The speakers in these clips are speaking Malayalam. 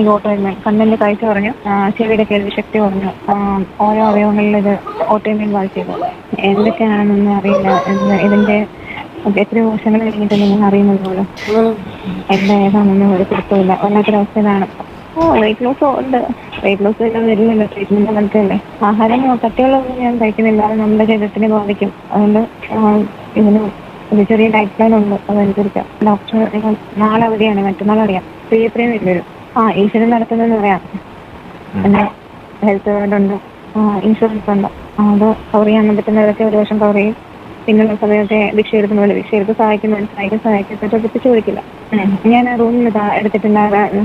എനിക്ക് ഓട്ടോയിന്മേൻ കണ്ണിന്റെ കാഴ്ച കുറഞ്ഞു, ചെവിയുടെ കേൾവിശക്തി കുറഞ്ഞു, ഓരോ അവയവങ്ങളിൽ ഇത് ഓട്ടോയിന്മേൻ ബാധിച്ചത്. എന്തൊക്കെയാണെന്നൊന്നും അറിയില്ല. ഇതിന്റെ എത്രയോ വർഷങ്ങൾ കഴിഞ്ഞിട്ട് നിങ്ങൾ അറിയുന്നത് പോലും എന്താ ഏതാണെന്നൊന്നും ഒരു പിടുത്തമില്ല. വല്ലാത്തൊരവസ്ഥയിലാണ്. വെയിറ്റ് ലോസ് ഉണ്ട്. വെയിറ്റ് ലോസ് എല്ലാം വരില്ലല്ലോ, ട്രീറ്റ്മെന്റ് നടക്കല്ലേ. ആഹാരം കട്ടിയുള്ളതൊന്നും ഞാൻ കഴിക്കുന്നില്ല, അത് നമ്മുടെ ശരീരത്തിനെ ബാധിക്കും. അതുകൊണ്ട് ഇതിന് ഒരു ചെറിയ ഡയറ്റ് പ്ലാൻ ഉണ്ട്, അതനുസരിച്ച് ഡോക്ടർ നാളെ അവധിയാണ്, മറ്റന്നാൾ അറിയാം. എത്രയും വരും. ഈശ്വരൻ നടത്തുന്നതെന്ന് പറയാം. പിന്നെ ഹെൽത്ത് കാർഡ് ഉണ്ട്, ഇൻഷുറൻസ് ഉണ്ട്. അത് കവർ ചെയ്യാൻ പറ്റുന്നതൊക്കെ ഒരു വർഷം കവർ ചെയ്യും. പിന്നുള്ള സമയത്തെ ഭിക്ഷ എടുക്കുന്ന പോലെ ഭിക്ഷ എടുത്ത് സഹായിക്കാത്ത ചോദിക്കില്ല. ഞാൻ റൂമിൽ എടുത്തിട്ടില്ല.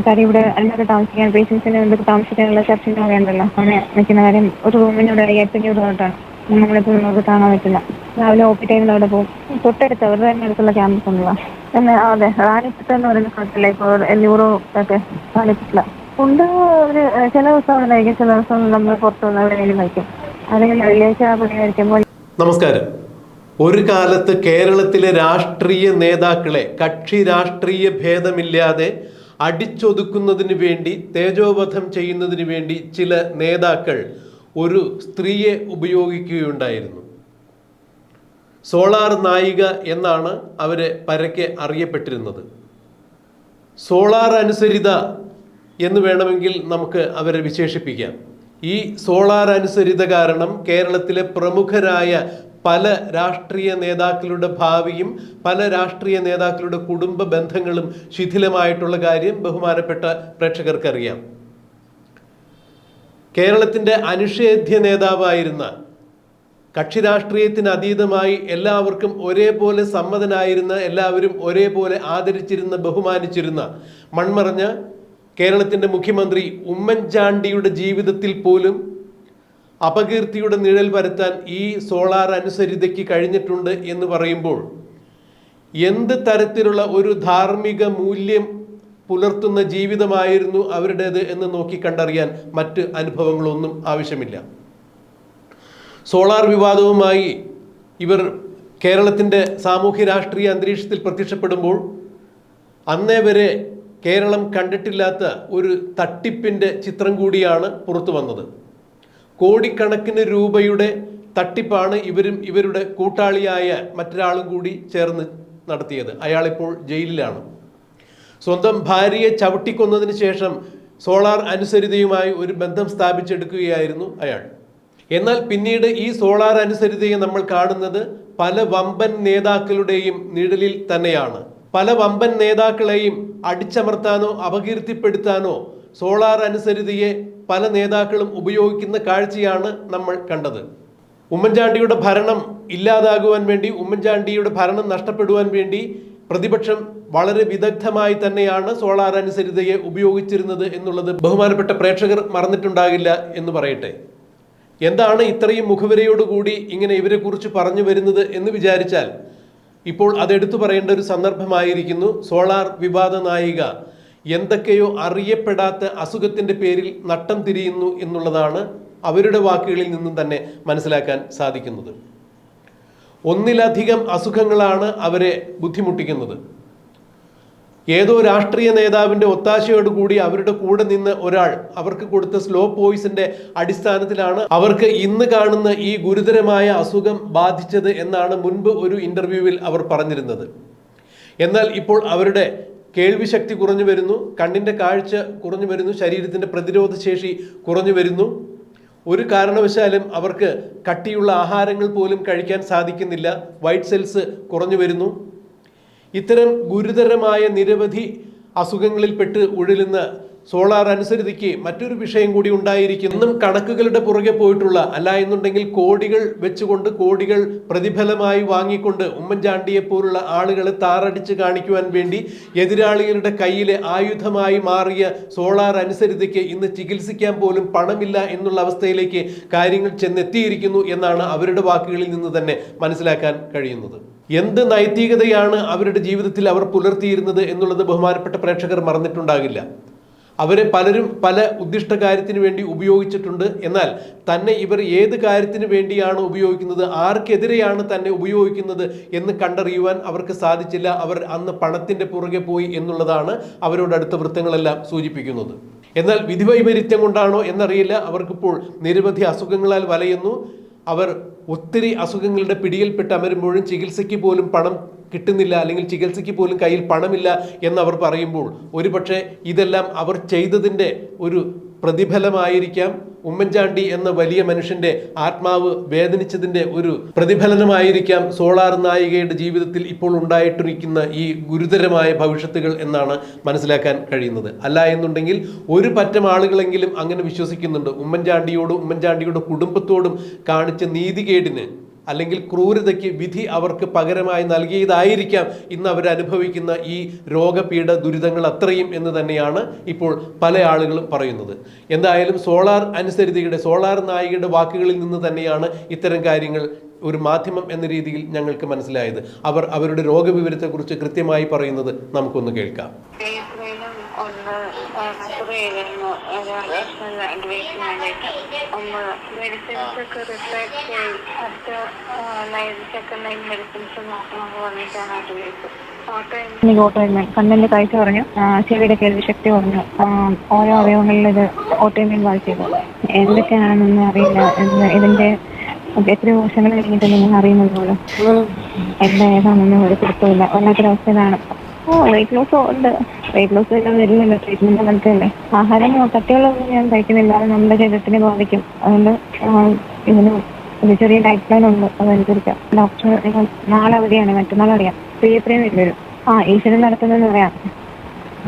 കാര്യം ഇവിടെ അല്ലാതെ താമസിക്കാൻ പേഷ്യൻസിന് എന്തൊക്കെ താമസിക്കാനുള്ള ചർച്ചയും അറിയാണ്ടല്ലോ. അങ്ങനെ നിൽക്കുന്ന കാര്യം ഒരു റൂമിനോട് 5,500 തൊട്ടാണ്. നമ്മളിപ്പോൾ നമുക്ക് താങ്ങാൻ പറ്റില്ല. രാവിലെ OP ടൈമിൽ അവിടെ പോകും. തൊട്ടടുത്ത് അവരുടെ തന്നെ അടുത്തുള്ള ക്യാമ്പസ് ഉണ്ടല്ലോ. പിന്നെ അതെ, റാണിപ്പത്തെന്ന് പറയുന്ന സ്ഥലത്തില്ല ഇപ്പോൾ ന്യൂറോ ഒക്കെ റാണിപ്പത്തില്ല. ഫുഡ് ഒരു ചില ദിവസം അവിടെ കഴിക്കും, ചില ദിവസം നമ്മൾ പുറത്തുനിന്ന് എവിടെയെങ്കിലും കഴിക്കും. അല്ലെങ്കിൽ വെള്ളിയാഴ്ച പണി കഴിക്കുമ്പോൾ. നമസ്കാരം. ഒരു കാലത്ത് കേരളത്തിലെ രാഷ്ട്രീയ നേതാക്കളെ കക്ഷി രാഷ്ട്രീയ ഭേദമില്ലാതെ അടിച്ചൊതുക്കുന്നതിന് വേണ്ടി, തേജോവധം ചെയ്യുന്നതിന് വേണ്ടി ചില നേതാക്കൾ ഒരു സ്ത്രീയെ ഉപയോഗിക്കുകയുണ്ടായിരുന്നു. സോളാർ നായിക എന്നാണ് അവരെ പരക്കെ അറിയപ്പെട്ടിരുന്നത്. സോളാർ അനുസരിത എന്ന് വേണമെങ്കിൽ നമുക്ക് അവരെ വിശേഷിപ്പിക്കാം. ഈ സോളാർ അനുസരിത കാരണം കേരളത്തിലെ പ്രമുഖരായ പല രാഷ്ട്രീയ നേതാക്കളുടെ ഭാവിയും പല രാഷ്ട്രീയ നേതാക്കളുടെ കുടുംബ ബന്ധങ്ങളും ശിഥിലമായിട്ടുള്ള കാര്യം ബഹുമാനപ്പെട്ട പ്രേക്ഷകർക്കറിയാം. കേരളത്തിൻ്റെ അനിഷേധ്യ നേതാവായിരുന്ന, കക്ഷി രാഷ്ട്രീയത്തിന് അതീതമായി എല്ലാവർക്കും ഒരേപോലെ സമ്മതനായിരുന്ന, എല്ലാവരും ഒരേപോലെ ആദരിച്ചിരുന്ന, ബഹുമാനിച്ചിരുന്ന മൺമറഞ്ഞ കേരളത്തിൻ്റെ മുഖ്യമന്ത്രി ഉമ്മൻചാണ്ടിയുടെ ജീവിതത്തിൽ പോലും അപകീർത്തിയുടെ നിഴൽ പരത്താൻ ഈ സോളാർ അനുസരിതയ്ക്ക് കഴിഞ്ഞിട്ടുണ്ട് എന്ന് പറയുമ്പോൾ എന്ത് തരത്തിലുള്ള ഒരു ധാർമ്മിക മൂല്യം പുലർത്തുന്ന ജീവിതമായിരുന്നു അവരുടേത് എന്ന് നോക്കി കണ്ടറിയാൻ മറ്റ് അനുഭവങ്ങളൊന്നും ആവശ്യമില്ല. സോളാർ വിവാദവുമായി ഇവർ കേരളത്തിൻ്റെ സാമൂഹ്യ രാഷ്ട്രീയ അന്തരീക്ഷത്തിൽ പ്രത്യക്ഷപ്പെടുമ്പോൾ അന്നേ വരെ കേരളം കണ്ടിട്ടില്ലാത്ത ഒരു തട്ടിപ്പിൻ്റെ ചിത്രം കൂടിയാണ് പുറത്തു വന്നത്. കോടിക്കണക്കിന് രൂപയുടെ തട്ടിപ്പാണ് ഇവരും ഇവരുടെ കൂട്ടാളിയായ മറ്റൊരാളും കൂടി ചേർന്ന് നടത്തിയത്. അയാളിപ്പോൾ ജയിലിലാണ്. സ്വന്തം ഭാര്യയെ ചവിട്ടിക്കൊന്നതിന് ശേഷം സോളാർ അനുസരിതയുമായി ഒരു ബന്ധം സ്ഥാപിച്ചെടുക്കുകയായിരുന്നു അയാൾ. എന്നാൽ പിന്നീട് ഈ സോളാർ അനുസരിതയെ നമ്മൾ കാണുന്നത് പല വമ്പൻ നേതാക്കളുടെയും നിഴലിൽ തന്നെയാണ്. പല വമ്പൻ നേതാക്കളെയും അടിച്ചമർത്താനോ അപകീർത്തിപ്പെടുത്താനോ സോളാർ അനുസരിതയെ പല നേതാക്കളും ഉപയോഗിക്കുന്ന കാഴ്ചയാണ് നമ്മൾ കണ്ടത്. ഉമ്മൻചാണ്ടിയുടെ ഭരണം ഇല്ലാതാകുവാൻ വേണ്ടി, ഉമ്മൻചാണ്ടിയുടെ ഭരണം നഷ്ടപ്പെടുവാൻ വേണ്ടി പ്രതിപക്ഷം വളരെ വിദഗ്ധമായി തന്നെയാണ് സോളാർ അനുസരിതയെ ഉപയോഗിച്ചിരുന്നത് എന്നുള്ളത് ബഹുമാനപ്പെട്ട പ്രേക്ഷകർ മറന്നിട്ടുണ്ടാകില്ല എന്ന് പറയട്ടെ. എന്താണ് ഇത്രയും മുഖവരയോടുകൂടി ഇങ്ങനെ ഇവരെക്കുറിച്ച് പറഞ്ഞു വരുന്നത് എന്ന് വിചാരിച്ചാൽ ഇപ്പോൾ അതെടുത്തു പറയേണ്ട ഒരു സന്ദർഭമായിരിക്കുന്നു. സോളാർ വിവാദ നായിക എന്തൊക്കെയോ അറിയപ്പെടാത്ത അസുഖത്തിൻ്റെ പേരിൽ നട്ടം തിരിയുന്നു എന്നുള്ളതാണ് അവരുടെ വാക്കുകളിൽ നിന്നും തന്നെ മനസ്സിലാക്കാൻ സാധിക്കുന്നത്. ഒന്നിലധികം അസുഖങ്ങളാണ് അവരെ ബുദ്ധിമുട്ടിക്കുന്നത്. ഏതോ രാഷ്ട്രീയ നേതാവിൻ്റെ ഒത്താശയോടുകൂടി അവരുടെ കൂടെ നിന്ന് ഒരാൾ അവർക്ക് കൊടുത്ത സ്ലോ പോയിസിന്റെ അടിസ്ഥാനത്തിലാണ് അവർക്ക് ഇന്ന് കാണുന്ന ഈ ഗുരുതരമായ അസുഖം ബാധിച്ചത് എന്നാണ് മുൻപ് ഒരു ഇന്റർവ്യൂവിൽ അവർ പറഞ്ഞിരുന്നത്. എന്നാൽ ഇപ്പോൾ അവരുടെ കേൾവിശക്തി കുറഞ്ഞു വരുന്നു, കണ്ണിൻ്റെ കാഴ്ച കുറഞ്ഞു വരുന്നു, ശരീരത്തിൻ്റെ പ്രതിരോധ ശേഷി കുറഞ്ഞു വരുന്നു. ഒരു കാരണവശാലും അവർക്ക് കട്ടിയുള്ള ആഹാരങ്ങൾ പോലും കഴിക്കാൻ സാധിക്കുന്നില്ല. വൈറ്റ് സെൽസ് കുറഞ്ഞു വരുന്നു. ഇത്തരം ഗുരുതരമായ നിരവധി അസുഖങ്ങളിൽപ്പെട്ട് ഉഴലുന്ന സോളാർ അനുസരിതയ്ക്ക് മറ്റൊരു വിഷയം കൂടി ഉണ്ടായിരിക്കും. ഇന്നും കണക്കുകളുടെ പുറകെ പോയിട്ടുള്ള, അല്ല എന്നുണ്ടെങ്കിൽ കോടികൾ വെച്ചുകൊണ്ട്, കോടികൾ പ്രതിഫലമായി വാങ്ങിക്കൊണ്ട് ഉമ്മൻചാണ്ടിയെ പോലുള്ള ആളുകളെ താറടിച്ച് കാണിക്കുവാൻ വേണ്ടി എതിരാളികളുടെ കയ്യിലെ ആയുധമായി മാറിയ സോളാർ അനുസരിതയ്ക്ക് ഇന്ന് ചികിത്സിക്കാൻ പോലും പണമില്ല എന്നുള്ള അവസ്ഥയിലേക്ക് കാര്യങ്ങൾ ചെന്നെത്തിയിരിക്കുന്നു എന്നാണ് അവരുടെ വാക്കുകളിൽ നിന്ന് തന്നെ മനസ്സിലാക്കാൻ കഴിയുന്നത്. എന്ത് നൈതികതയാണ് അവരുടെ ജീവിതത്തിൽ അവർ പുലർത്തിയിരുന്നത് എന്നുള്ളത് ബഹുമാനപ്പെട്ട പ്രേക്ഷകർ മറന്നിട്ടുണ്ടാകില്ല. അവരെ പലരും പല ഉദ്ദിഷ്ട കാര്യത്തിന് വേണ്ടി ഉപയോഗിച്ചിട്ടുണ്ട്. എന്നാൽ തന്നെ ഇവർ ഏത് കാര്യത്തിന് വേണ്ടിയാണ് ഉപയോഗിക്കുന്നത്, ആർക്കെതിരെയാണ് തന്നെ ഉപയോഗിക്കുന്നത് എന്ന് കണ്ടറിയുവാൻ അവർക്ക് സാധിച്ചില്ല. അവർ അന്ന് പണത്തിൻ്റെ പുറകെ പോയി എന്നുള്ളതാണ് അവരോട് അടുത്ത വൃത്തങ്ങളെല്ലാം സൂചിപ്പിക്കുന്നത്. എന്നാൽ വിധിവൈപരീത്യം കൊണ്ടാണോ എന്നറിയില്ല, അവർക്കിപ്പോൾ നിരവധി അസുഖങ്ങളാൽ വലയുന്നു. അവർ ഒത്തിരി അസുഖങ്ങളുടെ പിടിയിൽപ്പെട്ട് അമരുമ്പോഴും ചികിത്സയ്ക്ക് പോലും പണം കിട്ടുന്നില്ല, അല്ലെങ്കിൽ ചികിത്സയ്ക്ക് പോലും കയ്യിൽ പണമില്ല എന്നവർ പറയുമ്പോൾ ഒരുപക്ഷെ ഇതെല്ലാം അവർ ചെയ്തതിൻ്റെ ഒരു പ്രതിഫലമായിരിക്കാം. ഉമ്മൻചാണ്ടി എന്ന വലിയ മനുഷ്യന്റെ ആത്മാവ് വേദനിച്ചതിന്റെ ഒരു പ്രതിഫലനമായിരിക്കാം സോളാർ നായികയുടെ ജീവിതത്തിൽ ഇപ്പോൾ ഉണ്ടായിട്ടിരിക്കുന്ന ഈ ഗുരുതരമായ ഭവിഷ്യത്തുകൾ എന്നാണ് മനസ്സിലാക്കാൻ കഴിയുന്നത്. അല്ല എന്നുണ്ടെങ്കിൽ ഒരു പറ്റം ആളുകളെങ്കിലും അങ്ങനെ വിശ്വസിക്കുന്നുണ്ട്. ഉമ്മൻചാണ്ടിയോടും ഉമ്മൻചാണ്ടിയുടെ കുടുംബത്തോടും കാണിച്ച നീതികേടിന് അല്ലെങ്കിൽ ക്രൂരതയ്ക്ക് വിധി അവർക്ക് പകരമായി നൽകിയതായിരിക്കാം ഇന്ന് അവരനുഭവിക്കുന്ന ഈ രോഗപീഠ ദുരിതങ്ങൾ അത്രയും എന്ന് തന്നെയാണ് ഇപ്പോൾ പല ആളുകളും പറയുന്നത്. എന്തായാലും സോളാർ നായികയുടെ വാക്കുകളിൽ നിന്ന് തന്നെയാണ് ഇത്തരം കാര്യങ്ങൾ ഒരു മാധ്യമം എന്ന രീതിയിൽ ഞങ്ങൾക്ക് മനസ്സിലായത്. അവർ അവരുടെ രോഗവിവരത്തെക്കുറിച്ച് കൃത്യമായി പറയുന്നത് നമുക്കൊന്ന് കേൾക്കാം. കണ്ണിന്റെ കാഴ്ച കുറഞ്ഞു, ചെവിയുടെ കേൾവി ശക്തി കുറഞ്ഞു, ഓരോ അവയവങ്ങളിൽ ഇത് ഓട്ടോയിമ്യൂൺ ബാധിച്ചത്. എന്തൊക്കെയാണെന്നൊന്നും അറിയില്ല. ഇതിന്റെ എത്രയോ വർഷങ്ങൾ കഴിഞ്ഞിട്ട് നിങ്ങൾ അറിയുന്നത് പോലും എന്താ ഏതാണെന്നൊന്നും ഒരു പിടുത്തമില്ല. വല്ലാത്തൊരവസ്ഥയിലാണ്. വെയിറ്റ് ലോസ് ഉണ്ട്. വെയിറ്റ് ലോസ് എല്ലാം വരുന്നില്ല, ട്രീറ്റ്മെന്റ് നടത്തിയല്ലേ. ആഹാരം കട്ടിയുള്ളതൊന്നും ഞാൻ കഴിക്കുന്നില്ല, അത് നമ്മുടെ ശരീരത്തിനെ ബാധിക്കും. അതുകൊണ്ട് ഇതിന് ഒരു ചെറിയ ഡയറ്റ് പ്ലാൻ ഉണ്ട്, അതനുസരിക്കാം. ഡോക്ടർ നാളെ അവധിയാണ്, മറ്റന്നാൾ അറിയാം. പ്രിയപ്രിയം വരും. ഈശ്വരൻ നടത്തുന്നതെന്ന് പറയാം.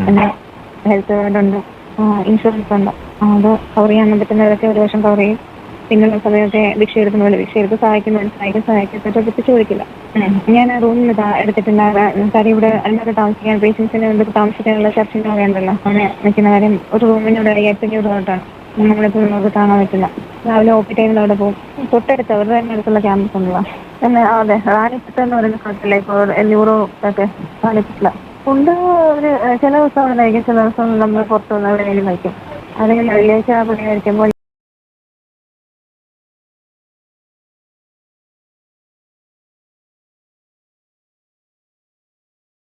പിന്നെ ഹെൽത്ത് കാർഡ് ഉണ്ട്, ഇൻഷുറൻസ് ഉണ്ട്. അത് കവർ ചെയ്യാൻ പറ്റുന്നതൊക്കെ ഒരു വർഷം കവർ ചെയ്യും. പിന്നുള്ള സമയത്തെ ഭിക്ഷ എടുക്കുന്ന പോലെ ഭിക്ഷ എടുത്ത് സഹായിക്കാത്ത പറ്റി ചോദിക്കില്ല. ഞാൻ റൂമിൽ എടുത്തിട്ടുണ്ടാകാം. കാര്യം ഇവിടെ എല്ലാവരും താമസിക്കാൻ പേഷ്യൻസിന് വേണ്ടി താമസിക്കാനുള്ള ചർച്ചിൻ്റെ വേണ്ടല്ലോ. അങ്ങനെ നിൽക്കുന്ന കാര്യം ഒരു റൂമിനോട് 1500 തൊട്ടാണ്. നമ്മളിപ്പോൾ നമുക്ക് കാണാൻ പറ്റില്ല. രാവിലെ OP ടൈമിൽ അവിടെ പോകും. തൊട്ടടുത്ത് അവരുടെ തന്നെ അടുത്തുള്ള ക്യാമ്പസ് ഉണ്ടല്ലോ. പിന്നെ അതെ, റാണിപ്പത്ത് എന്ന് പറയുന്ന സ്ഥലത്തില്ല, ഇപ്പോൾ ന്യൂറോ ഒക്കെ റാണിപ്പത്തില്ല. ഫുഡ് ഒരു ചില ദിവസം അവിടെ കഴിക്കും, ചില ദിവസം നമ്മൾ പുറത്തുനിന്ന് എവിടെയെങ്കിലും കഴിക്കും. അല്ലെങ്കിൽ വെള്ളിയാഴ്ച പണി കഴിക്കുമ്പോൾ